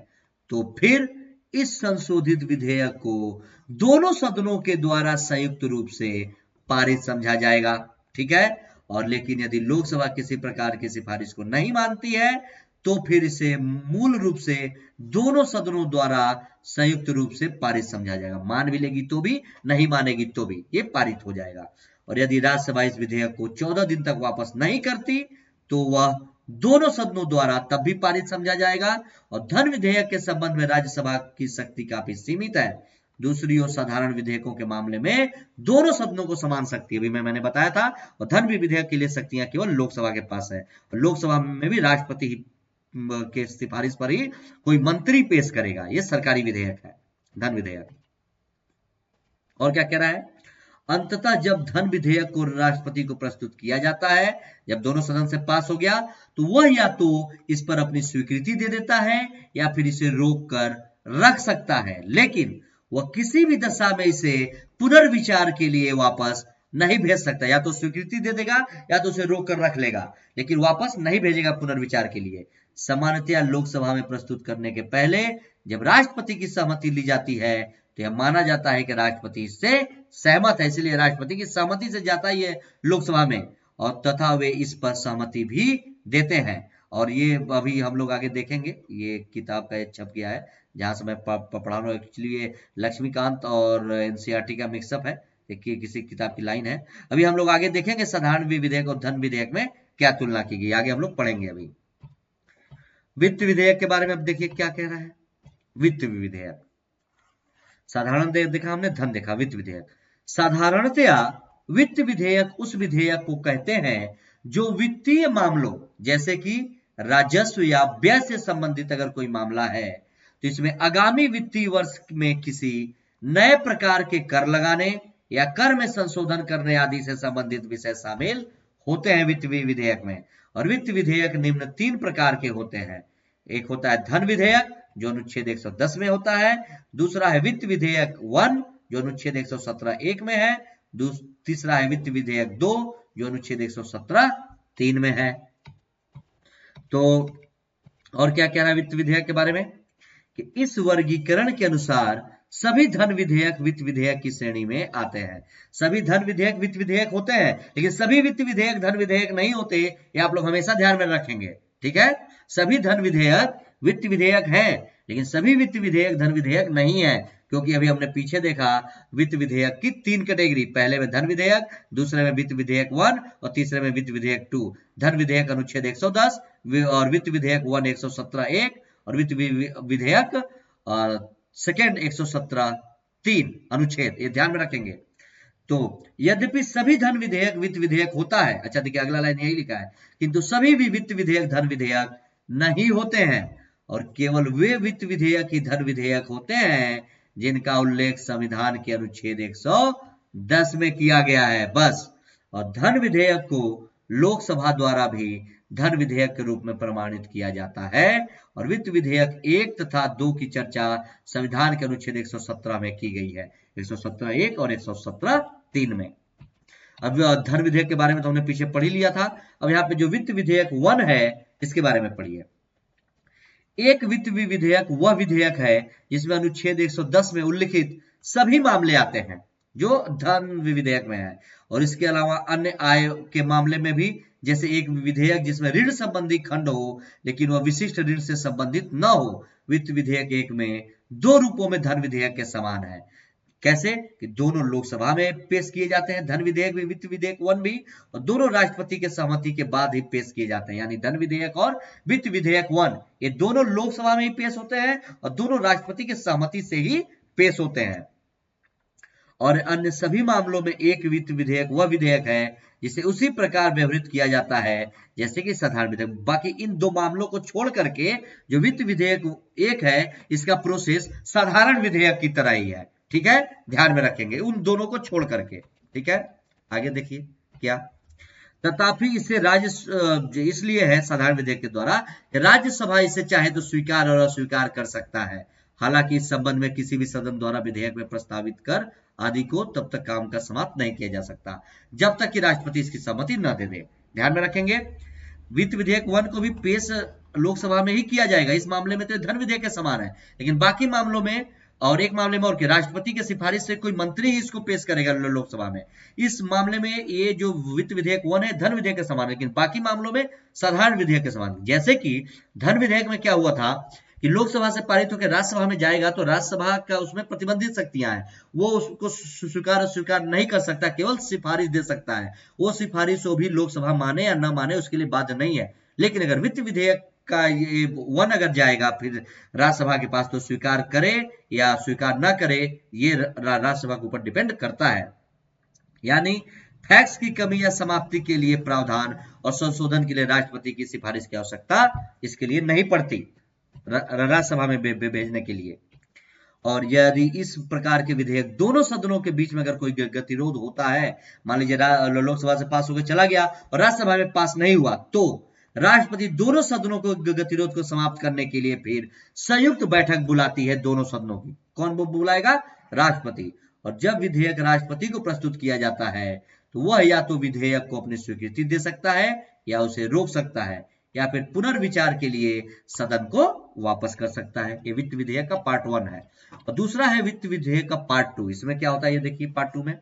तो फिर इस संशोधित विधेयक को दोनों सदनों के द्वारा संयुक्त रूप से पारित समझा जाएगा, ठीक है। और लेकिन यदि लोकसभा किसी प्रकार की सिफारिश को नहीं मानती है तो फिर इसे मूल रूप से दोनों सदनों द्वारा संयुक्त रूप से पारित समझा जाएगा। मान भी लेगी तो भी, नहीं मानेगी तो भी ये पारित हो जाएगा। और यदि राज्यसभा इस विधेयक को 14 दिन तक वापस नहीं करती तो वह दोनों सदनों द्वारा तब भी पारित समझा जाएगा। और धन विधेयक के संबंध में राज्यसभा की शक्ति काफी सीमित है। दूसरी ओर साधारण विधेयकों के मामले में दोनों सदनों को समान शक्ति अभी मैंने बताया था। और धन विधेयक के लिए शक्तियां केवल लोकसभा के पास है। और लोकसभा में भी राष्ट्रपति के सिफारिश पर ही कोई मंत्री पेश करेगा। यह सरकारी विधेयक है, धन विधेयक। और क्या कह रहा है, अंततः जब धन विधेयक को राष्ट्रपति को प्रस्तुत किया जाता है, जब दोनों सदन से पास हो गया, तो वह या तो इस पर अपनी स्वीकृति दे देता है या फिर इसे रोक कर रख सकता है, लेकिन वह किसी भी दशा में इसे पुनर्विचार के लिए वापस नहीं भेज सकता। या तो स्वीकृति दे देगा या तो उसे रोक कर रख लेगा, लेकिन वापस नहीं भेजेगा पुनर्विचार के लिए। सामान्यतया लोकसभा में प्रस्तुत करने के पहले जब राष्ट्रपति की सहमति ली जाती है तो यह माना जाता है कि राष्ट्रपति इससे सहमत है, इसलिए राष्ट्रपति की सहमति से जाता ही है लोकसभा में, और तथा वे इस पर सहमति भी देते हैं। और ये अभी हम लोग आगे देखेंगे, ये किताब का छप गया है जहां से मैं पढ़ा रहा हूँ। एक्चुअली ये लक्ष्मीकांत और एनसीईआरटी का मिक्सअप है, देखिए किसी किताब की लाइन है। अभी हम लोग आगे देखेंगे साधारण विधेयक और धन विधेयक में क्या तुलना की गई, आगे हम लोग पढ़ेंगे। अभी वित्त विधेयक के बारे में अब देखिए क्या कह रहा है। वित्त विधेयक, साधारण देखा हमने, धन देखा, वित्त विधेयक। साधारणतया वित्त विधेयक उस विधेयक को कहते हैं जो वित्तीय मामलों जैसे कि राजस्व या व्यय से संबंधित अगर कोई मामला है तो इसमें आगामी वित्तीय वर्ष में किसी नए प्रकार के कर लगाने या कर में संशोधन करने आदि से संबंधित विषय शामिल होते हैं वित्त विधेयक में। और वित्त विधेयक निम्न 3 प्रकार के होते हैं। एक होता है धन विधेयक जो अनुच्छेद 110 में होता है, दूसरा है वित्त विधेयक 1 जो अनुच्छेद 117(1) में है, तीसरा है वित्त विधेयक 2 जो अनुच्छेद 117(3) में है। तो और क्या कह रहा है वित्त विधेयक के बारे में कि इस वर्गीकरण के अनुसार सभी धन विधेयक वित्त विधेयक की श्रेणी में आते हैं। सभी धन विधेयक वित्त विधेयक होते हैं, लेकिन सभी वित्त विधेयक धन विधेयक नहीं होते, ये आप लोग हमेशा ध्यान में रखेंगे, ठीक है। सभी धन विधेयक वित्त विधेयक है, लेकिन सभी वित्त विधेयक धन विधेयक नहीं है, क्योंकि अभी हमने पीछे देखा वित्त विधेयक की 3 कैटेगरी, पहले में धन विधेयक, दूसरे में वित्त विधेयक 1 और तीसरे में वित्त विधेयक 2। धन विधेयक अनुच्छेद 110 और वित्त विधेयक 1 117(1) और वित्त विधेयक सेकेंड 117(3) अनुच्छेद, ये ध्यान में रखेंगे। तो यद्यपि सभी धन विधेयक वित्त विधेयक होता है, अच्छा देखिए अगला लाइन यही लिखा है, किंतु सभी भी वित्त विधेयक धन विधेयक नहीं होते हैं, और केवल वे वित्त विधेयक ही धन विधेयक होते हैं जिनका उल्लेख संविधान के अनुच्छेद 110 में किया गया है, बस। और धन विधेयक को लोकसभा द्वारा भी धन विधेयक के रूप में प्रमाणित किया जाता है। और वित्त विधेयक 1 तथा 2 की चर्चा संविधान के अनुच्छेद 117 में की गई है, 117(1) और 117(3) में। अब धन विधेयक के बारे में तो हमने पीछे पढ़ ही लिया था। अब यहाँ पे जो वित्त विधेयक 1 है इसके बारे में पढ़िए। एक वित्त विधेयक वह विधेयक है जिसमें अनुच्छेद 110 में उल्लिखित सभी मामले आते हैं, जो धन विधेयक में है। और इसके अलावा अन्य आय के मामले में भी, जैसे एक विधेयक जिसमें ऋण संबंधी खंड हो लेकिन वह विशिष्ट ऋण से संबंधित न हो, वित्त विधेयक एक में दो रूपों में धन विधेयक के समान है। कैसे कि दोनों लोकसभा में पेश किए जाते हैं, धन विधेयक भी वित्त विधेयक वन भी, और दोनों राष्ट्रपति के सहमति के बाद ही पेश किए जाते हैं। यानी धन विधेयक और वित्त विधेयक वन ये दोनों लोकसभा में ही पेश होते हैं और दोनों राष्ट्रपति के सहमति से ही पेश होते हैं। और अन्य सभी मामलों में एक वित्त विधेयक वह विधेयक है जिसे उसी प्रकार व्यवहृत किया जाता है जैसे कि साधारण विधेयक। बाकी इन दो मामलों को छोड़ करके जो वित्त विधेयक एक है, इसका प्रोसेस साधारण विधेयक की तरह ही है। ठीक है, ध्यान में रखेंगे उन दोनों को छोड़ करके। ठीक है, आगे देखिए क्या। तथापि इसे राज्य इसलिए है साधारण विधेयक के द्वारा, राज्यसभा इसे चाहे तो स्वीकार और अस्वीकार कर सकता है। हालांकि इस संबंध में किसी भी सदन द्वारा विधेयक में प्रस्तावित कर आदि को तब तक काम का समाप्त नहीं किया जा सकता जब तक कि राष्ट्रपति इसकी सहमति न दे दे। ध्यान में रखेंगे, वित्त विधेयक वन को भी पेश लोकसभा में ही किया जाएगा। इस मामले में तो धन विधेयक के समान है, लेकिन बाकी मामलों में और एक मामले में और के राष्ट्रपति के सिफारिश से कोई मंत्री ही इसको पेश करेगा लोकसभा में। इस मामले में ये जो वित्त विधेयक वन है धन विधेयक के समान है, लेकिन बाकी मामलों में साधारण विधेयक के समान। जैसे कि धन विधेयक में क्या हुआ था कि लोकसभा से पारित होकर राज्यसभा में जाएगा तो राज्यसभा का उसमें प्रतिबंधित शक्तियां हैं, वो उसको स्वीकार अस्वीकार नहीं कर सकता, केवल सिफारिश दे सकता है। वो सिफारिश वो भी लोकसभा माने या न माने उसके लिए बाध्य नहीं है। लेकिन अगर वित्त विधेयक का ये वन अगर जाएगा फिर राज्यसभा के पास, तो स्वीकार करे या स्वीकार न करे ये राज्यसभा के ऊपर डिपेंड करता है। यानी फैक्स की कमी या समाप्ति के लिए प्रावधान और संशोधन के लिए राष्ट्रपति की सिफारिश की आवश्यकता इसके लिए नहीं पड़ती राज्यसभा में भेजने के लिए। और यदि इस प्रकार के विधेयक दोनों सदनों के बीच में अगर कोई गतिरोध होता है, मान लीजिए लोकसभा से पास होकर चला गया और राज्यसभा में पास नहीं हुआ, तो राष्ट्रपति दोनों सदनों को गतिरोध को समाप्त करने के लिए फिर संयुक्त बैठक बुलाती है दोनों सदनों की। कौन वो बुलाएगा? राष्ट्रपति। और जब विधेयक राष्ट्रपति को प्रस्तुत किया जाता है तो वह या तो विधेयक को अपनी स्वीकृति दे सकता है या उसे रोक सकता है या फिर पुनर्विचार के लिए सदन को वापस कर सकता है। ये वित्त विधेयक का पार्ट वन है। और दूसरा है वित्त विधेयक का पार्ट टू। इसमें क्या होता है ये देखिए पार्ट टू में।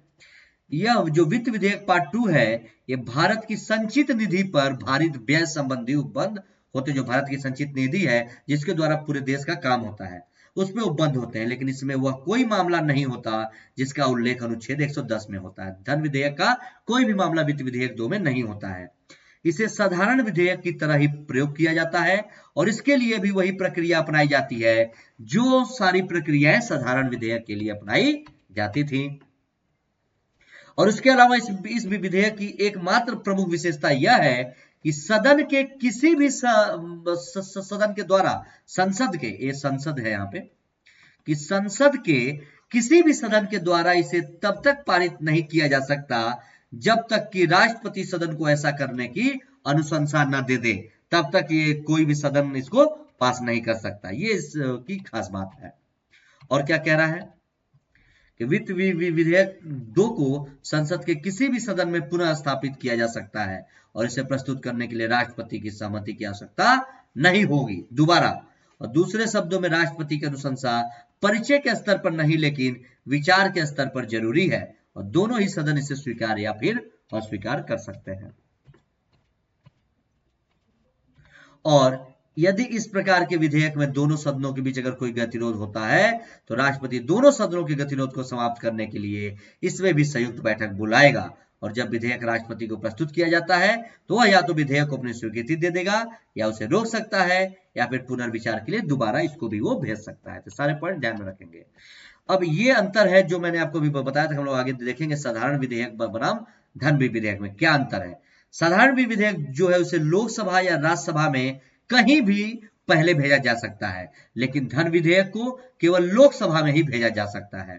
यह जो वित्त विधेयक पार्ट टू है, ये भारत की संचित निधि पर भारित व्यय संबंधी उपबंध होते, जो भारत की संचित निधि है जिसके द्वारा पूरे देश का काम होता है, उसमें उपबंध होते हैं। लेकिन इसमें वह कोई मामला नहीं होता जिसका उल्लेख अनुच्छेद 110 में होता है। धन विधेयक का कोई भी मामला वित्त विधेयक 2 में नहीं होता है। इसे साधारण विधेयक की तरह ही प्रयोग किया जाता है और इसके लिए भी वही प्रक्रिया अपनाई जाती है जो सारी प्रक्रियाएं साधारण विधेयक के लिए अपनाई जाती थी। और इसके अलावा इस विधेयक की एकमात्र प्रमुख विशेषता यह है कि सदन के किसी भी सदन के द्वारा, संसद के, ये संसद है यहाँ पे, कि संसद के किसी भी सदन के द्वारा इसे तब तक पारित नहीं किया जा सकता जब तक कि राष्ट्रपति सदन को ऐसा करने की अनुशंसा न दे दे, तब तक ये कोई भी सदन इसको पास नहीं कर सकता। ये इसकी खास बात है। और क्या कह रहा है कि वित्त विधेयक 2 को संसद के किसी भी सदन में पुनः स्थापित किया जा सकता है और इसे प्रस्तुत करने के लिए राष्ट्रपति की सहमति की आवश्यकता नहीं होगी दोबारा। और दूसरे शब्दों में राष्ट्रपति की अनुशंसा परिचय के स्तर पर नहीं लेकिन विचार के स्तर पर जरूरी है और दोनों ही सदन इसे स्वीकार या फिर अस्वीकार कर सकते हैं। और यदि इस प्रकार के विधेयक में दोनों सदनों के बीच अगर कोई गतिरोध होता है तो राष्ट्रपति दोनों सदनों के गतिरोध को समाप्त करने के लिए इसमें भी संयुक्त बैठक बुलाएगा। और जब विधेयक राष्ट्रपति को प्रस्तुत किया जाता है तो वह या तो विधेयक को अपनी स्वीकृति दे देगा या उसे रोक सकता है या फिर पुनर्विचार के लिए दोबारा इसको भी वो भेज सकता है। तो सारे पॉइंट ध्यान में रखेंगे। अब ये अंतर है जो मैंने आपको भी बताया था, हम लोग आगे देखेंगे साधारण विधेयक बनाम धन विधेयक में क्या अंतर है। साधारण विधेयक जो है उसे लोकसभा या राज्यसभा में कहीं भी पहले भेजा जा सकता है, लेकिन धन विधेयक को केवल लोकसभा में ही भेजा जा सकता है।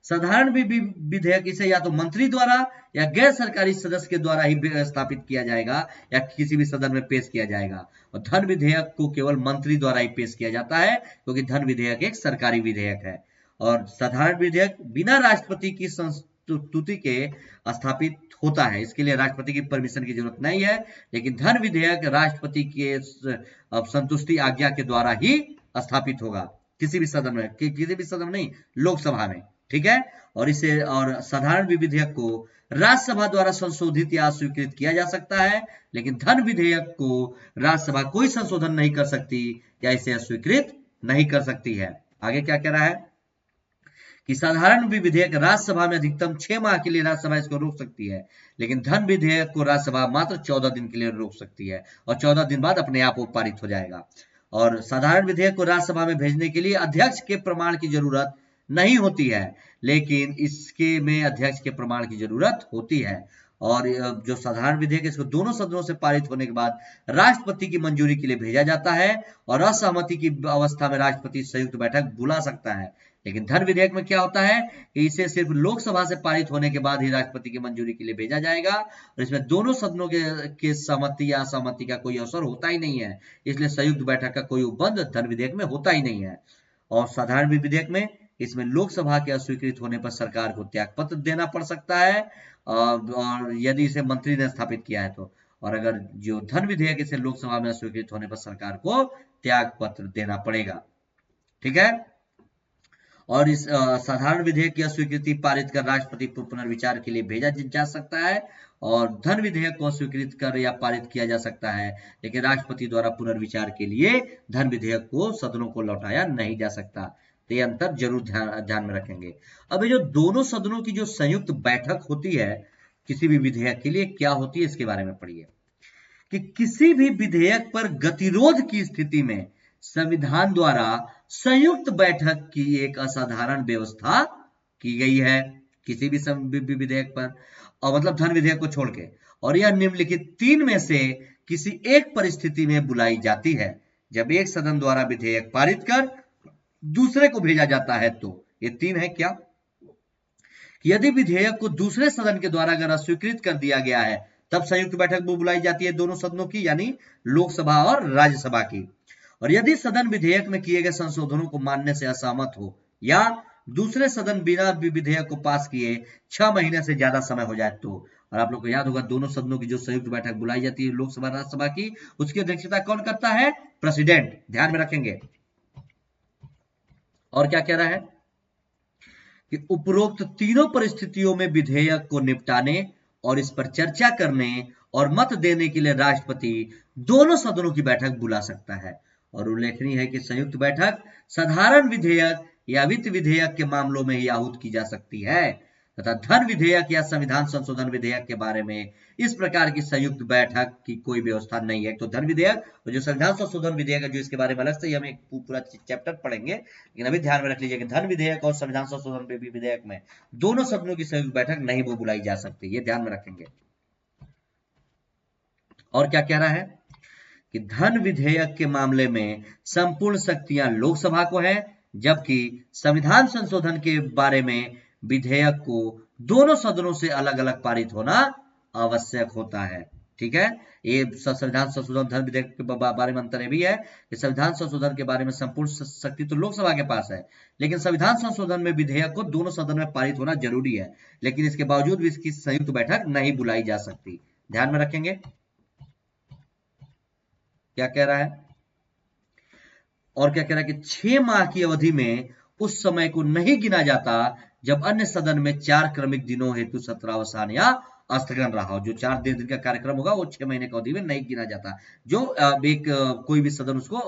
साधारण विधेयक इसे या तो मंत्री द्वारा या गैर सरकारी सदस्य के द्वारा ही स्थापित किया जाएगा या किसी भी सदन में पेश किया जाएगा। और धन विधेयक को केवल मंत्री द्वारा ही पेश किया जाता है क्योंकि धन विधेयक एक सरकारी विधेयक है। और साधारण विधेयक बिना राष्ट्रपति की संस्तुति के स्थापित होता है, इसके लिए राष्ट्रपति की परमिशन की जरूरत नहीं है। लेकिन धन विधेयक राष्ट्रपति के संतुष्टि आज्ञा के द्वारा ही स्थापित होगा किसी भी सदन में, किसी भी सदन में नहीं, लोकसभा में। ठीक है। और साधारण विधेयक को राज्यसभा द्वारा संशोधित या स्वीकृत किया जा सकता है, लेकिन धन विधेयक को राज्यसभा कोई संशोधन नहीं कर सकती या इसे अस्वीकृत नहीं कर सकती है। आगे क्या कह रहा है कि साधारण विधेयक राज्यसभा में अधिकतम 6 माह के लिए राज्यसभा इसको रोक सकती है, लेकिन धन विधेयक को राज्यसभा मात्र 14 दिन के लिए रोक सकती है और 14 दिन बाद अपने आप वो पारित हो जाएगा। और साधारण विधेयक को राज्यसभा में भेजने के लिए अध्यक्ष के प्रमाण की जरूरत नहीं होती है, लेकिन इसके में अध्यक्ष के प्रमाण की जरूरत होती है। और जो साधारण विधेयक इसको दोनों सदनों से पारित होने के बाद राष्ट्रपति की मंजूरी के लिए भेजा जाता है और असहमति की अवस्था में राष्ट्रपति संयुक्त बैठक बुला सकता है। लेकिन धन विधेयक में क्या होता है कि इसे सिर्फ लोकसभा से पारित होने के बाद ही राष्ट्रपति की मंजूरी के लिए भेजा जाएगा और इसमें दोनों सदनों के सहमति या असहमति का कोई अवसर होता ही नहीं है, इसलिए संयुक्त बैठक का कोई उपबंध धन विधेयक में होता ही नहीं है। और साधारण विधेयक में इसमें लोकसभा के अस्वीकृत होने पर सरकार को त्यागपत्र देना पड़ सकता है और यदि इसे मंत्री ने स्थापित किया है तो, और अगर जो धन विधेयक इसे लोकसभा में अस्वीकृत होने पर सरकार को त्यागपत्र देना पड़ेगा। ठीक है। और इस साधारण विधेयक की अस्वीकृति पारित कर राष्ट्रपति पर पुनर्विचार के लिए भेजा जा सकता है और धन विधेयक को अस्वीकृत कर या पारित किया जा सकता है, लेकिन राष्ट्रपति द्वारा पुनर्विचार के लिए धन विधेयक को सदनों को लौटाया नहीं जा सकता। तो ये अंतर जरूर ध्यान में रखेंगे। अब ये जो दोनों सदनों की जो संयुक्त बैठक होती है किसी भी विधेयक के लिए क्या होती है इसके बारे में पढ़िए कि किसी भी विधेयक पर गतिरोध की स्थिति में संविधान द्वारा संयुक्त बैठक की एक असाधारण व्यवस्था की गई है किसी भी विधेयक पर, और मतलब धन विधेयक को छोड़ के, और यह निम्नलिखित 3 में से किसी एक परिस्थिति में बुलाई जाती है जब एक सदन द्वारा विधेयक पारित कर दूसरे को भेजा जाता है। तो ये 3 है क्या? यदि विधेयक को दूसरे सदन के द्वारा अगर अस्वीकृत कर दिया गया है तब संयुक्त बैठक बुलाई जाती है दोनों सदनों की, यानी लोकसभा और राज्यसभा की। और यदि सदन विधेयक में किए गए संशोधनों को मानने से असहमत हो या दूसरे सदन बिना विधेयक को पास किए 6 महीने से ज्यादा समय हो जाए तो, और आप लोग को याद होगा दोनों सदनों की जो संयुक्त बैठक बुलाई जाती है लोकसभा राज्यसभा की, उसकी अध्यक्षता कौन करता है? प्रेसिडेंट। ध्यान में रखेंगे। और क्या कह रहा है कि उपरोक्त तीनों परिस्थितियों में विधेयक को निपटाने और इस पर चर्चा करने और मत देने के लिए राष्ट्रपति दोनों सदनों की बैठक बुला सकता है। और उल्लेखनीय है कि संयुक्त बैठक साधारण विधेयक या वित्त विधेयक के मामलों में ही आहूत की जा सकती है तथा धन विधेयक या संविधान संशोधन विधेयक के बारे में इस प्रकार की संयुक्त बैठक की कोई व्यवस्था नहीं है। तो धन विधेयक और जो संविधान संशोधन विधेयक है जो इसके बारे में अलग से हम एक पूरा चैप्टर पढ़ेंगे, लेकिन अभी ध्यान में रख लीजिए कि धन विधेयक और संविधान संशोधन विधेयक में दोनों सदनों की संयुक्त बैठक नहीं वो बुलाई जा सकती, ये ध्यान में रखेंगे। और क्या कह रहा है कि धन विधेयक के मामले में संपूर्ण शक्तियां लोकसभा को है, जबकि संविधान संशोधन के बारे में विधेयक को दोनों सदनों से अलग अलग पारित होना आवश्यक होता है। ठीक है। ये संविधान संशोधन धन विधेयक के बारे में अंतर भी है कि संविधान संशोधन के बारे में संपूर्ण शक्ति तो लोकसभा के पास है, लेकिन संविधान संशोधन में विधेयक को दोनों सदन में पारित होना जरूरी है, लेकिन इसके बावजूद भी इसकी संयुक्त बैठक नहीं बुलाई जा सकती। ध्यान में रखेंगे। क्या कह रहा है और क्या कह रहा है कि 6 माह की अवधि में उस समय को नहीं गिना जाता जब अन्य सदन में 4 क्रमिक दिनों हेतु सत्रावसान या स्थगन रहा हो। जो 4 दिन का कार्यक्रम होगा वो 6 महीने की अवधि में नहीं गिना जाता, जो एक कोई भी सदन उसको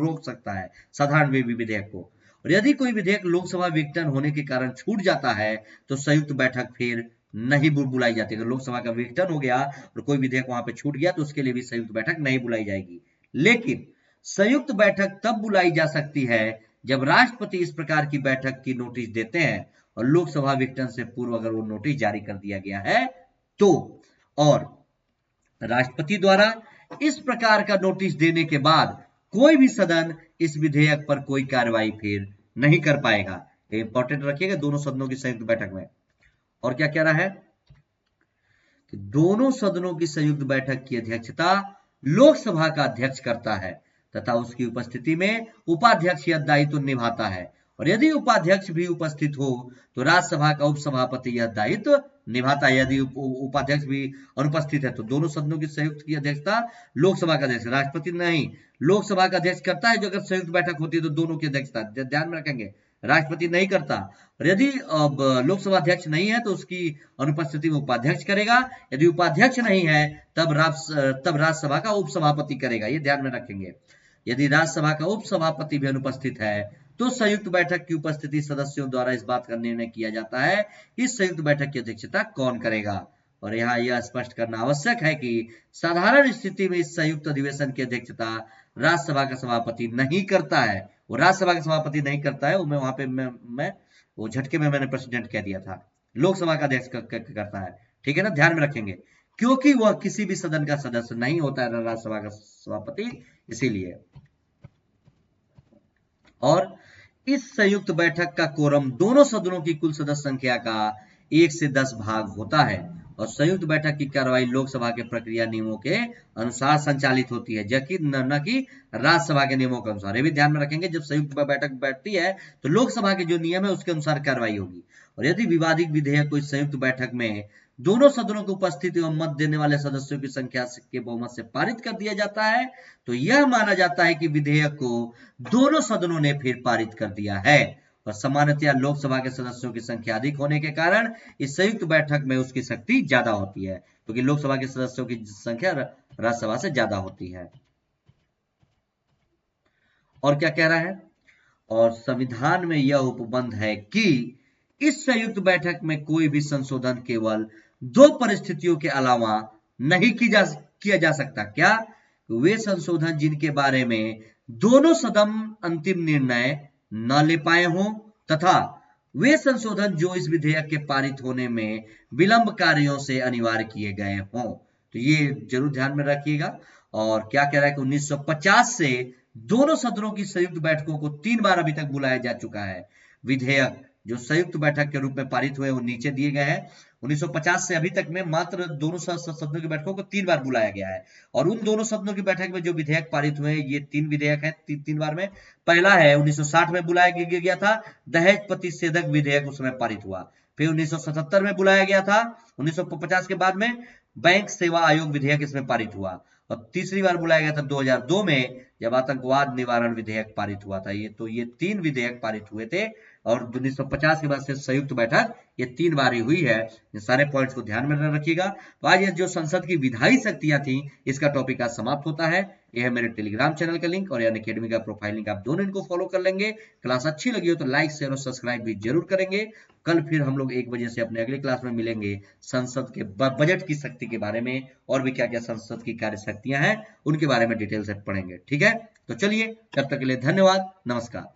रोक सकता है साधारण विधेयक को। और यदि कोई विधेयक लोकसभा विघटन होने के कारण छूट जाता है तो संयुक्त बैठक फिर नहीं बुलाई जाती। अगर लोकसभा का विघटन हो गया और कोई विधेयक वहां पे छूट गया तो उसके लिए भी संयुक्त बैठक नहीं बुलाई जाएगी। लेकिन संयुक्त बैठक तब बुलाई जा सकती है जब राष्ट्रपति इस प्रकार की बैठक की नोटिस देते हैं और लोकसभा विघटन से पूर्व अगर वो नोटिस जारी कर दिया गया है तो, और राष्ट्रपति द्वारा इस प्रकार का नोटिस देने के बाद कोई भी सदन इस विधेयक पर कोई कार्रवाई फिर नहीं कर पाएगा। इंपॉर्टेंट रखिएगा दोनों सदनों की संयुक्त बैठक में। और क्या कह रहा है कि दोनों सदनों की संयुक्त बैठक की अध्यक्षता लोकसभा का अध्यक्ष करता है तथा उसकी उपस्थिति में उपाध्यक्ष यह दायित्व निभाता है, और यदि उपाध्यक्ष भी उपस्थित हो तो राज्यसभा का उपसभापति यह दायित्व निभाता है। यदि उपाध्यक्ष भी अनुपस्थित है तो दोनों सदनों की संयुक्त की अध्यक्षता लोकसभा का अध्यक्ष, राष्ट्रपति नहीं, लोकसभा का अध्यक्ष करता है। जो अगर संयुक्त बैठक होती है तो दोनों की अध्यक्षता, ध्यान में रखेंगे, राष्ट्रपति नहीं करता। और यदि अब लोकसभा अध्यक्ष नहीं है तो उसकी अनुपस्थिति में उपाध्यक्ष करेगा, यदि उपाध्यक्ष नहीं है तब राज्यसभा का उपसभापति करेगा, ये ध्यान में रखेंगे। यदि राज्यसभा का उपसभापति भी अनुपस्थित है तो संयुक्त बैठक की उपस्थिति सदस्यों द्वारा इस बात का निर्णय किया जाता है कि इस संयुक्त बैठक की अध्यक्षता कौन करेगा। और यहाँ यह स्पष्ट करना आवश्यक है कि साधारण स्थिति में इस संयुक्त अधिवेशन की अध्यक्षता राज्यसभा का सभापति नहीं करता है। वो राज्यसभा का सभापति नहीं करता है, वो मैं वहां पे मैं वो झटके में मैंने प्रेसिडेंट कह दिया था, लोकसभा का अध्यक्ष करता है, ठीक है ना, ध्यान में रखेंगे, क्योंकि वह किसी भी सदन का सदस्य नहीं होता है राज्यसभा का सभापति, इसीलिए। और इस संयुक्त बैठक का कोरम दोनों सदनों की कुल सदस्य संख्या का 1 से 10 भाग होता है। और संयुक्त बैठक की कार्रवाई लोकसभा के प्रक्रिया नियमों के अनुसार संचालित होती है, जबकि न कि राज्यसभा के नियमों के अनुसार। ये भी ध्यान में रखेंगे, जब संयुक्त बैठक बैठती है तो लोकसभा के जो नियम है उसके अनुसार कार्रवाई होगी। और यदि विवादित विधेयक को इस संयुक्त बैठक में दोनों सदनों की उपस्थिति एवं मत देने वाले सदस्यों की संख्या के बहुमत से पारित कर दिया जाता है तो यह माना जाता है कि विधेयक को दोनों सदनों ने फिर पारित कर दिया है। और सामान्यतया लोकसभा के सदस्यों की संख्या अधिक होने के कारण इस संयुक्त बैठक में उसकी शक्ति ज्यादा होती है, क्योंकि लोकसभा के सदस्यों की संख्या राज्यसभा से ज्यादा होती है। और क्या कह रहा है, और संविधान में यह उपबंध है कि इस संयुक्त बैठक में कोई भी संशोधन केवल 2 परिस्थितियों के अलावा नहीं किया जा सकता। क्या? वे संशोधन जिनके बारे में दोनों सदन अंतिम निर्णय न ले पाए हों, तथा वे संशोधन जो इस विधेयक के पारित होने में विलंब कार्यों से अनिवार्य किए गए हों। तो ये जरूर ध्यान में रखिएगा। और क्या कह रहा है कि 1950 से दोनों सदनों की संयुक्त बैठकों को 3 बार अभी तक बुलाया जा चुका है। विधेयक जो संयुक्त बैठक के रूप में पारित हुए वो नीचे दिए गए हैं। 1950 से अभी तक में मात्र दोनों सदनों की बैठकों को 3 बार बुलाया गया है। और उन दोनों सदनों की बैठक में जो विधेयक पारित हुए ये 3 विधेयक हैं, 3 बार में। पहला है 1960 में बुलाया गया था, दहेज प्रतिषेधक विधेयक उस समय पारित हुआ। फिर 1977 में बुलाया गया था, 1950 के बाद में बैंक सेवा आयोग विधेयक इसमें पारित हुआ। और तीसरी बार बुलाया गया था 2002 में, जब आतंकवाद निवारण विधेयक पारित हुआ था। ये 3 विधेयक पारित हुए थे। और 1950 के बाद से संयुक्त बैठक ये 3 बार ही हुई है। ये सारे पॉइंट्स को ध्यान में रखिएगा। तो आज ये जो संसद की विधायी शक्तियां थी, इसका टॉपिक आज समाप्त होता है। ये है मेरे टेलीग्राम चैनल का लिंक और यानी अकेडमी का प्रोफाइल लिंक, आप दोनों इनको फॉलो कर लेंगे। क्लास अच्छी लगी हो तो लाइक शेयर और सब्सक्राइब भी जरूर करेंगे। कल फिर हम लोग 1 बजे से अपने अगली क्लास में मिलेंगे संसद के बजट की शक्ति के बारे में, और भी क्या क्या संसद की कार्य शक्तियां हैं उनके बारे में डिटेल से पढ़ेंगे। ठीक है, तो चलिए तब तक के लिए धन्यवाद, नमस्कार।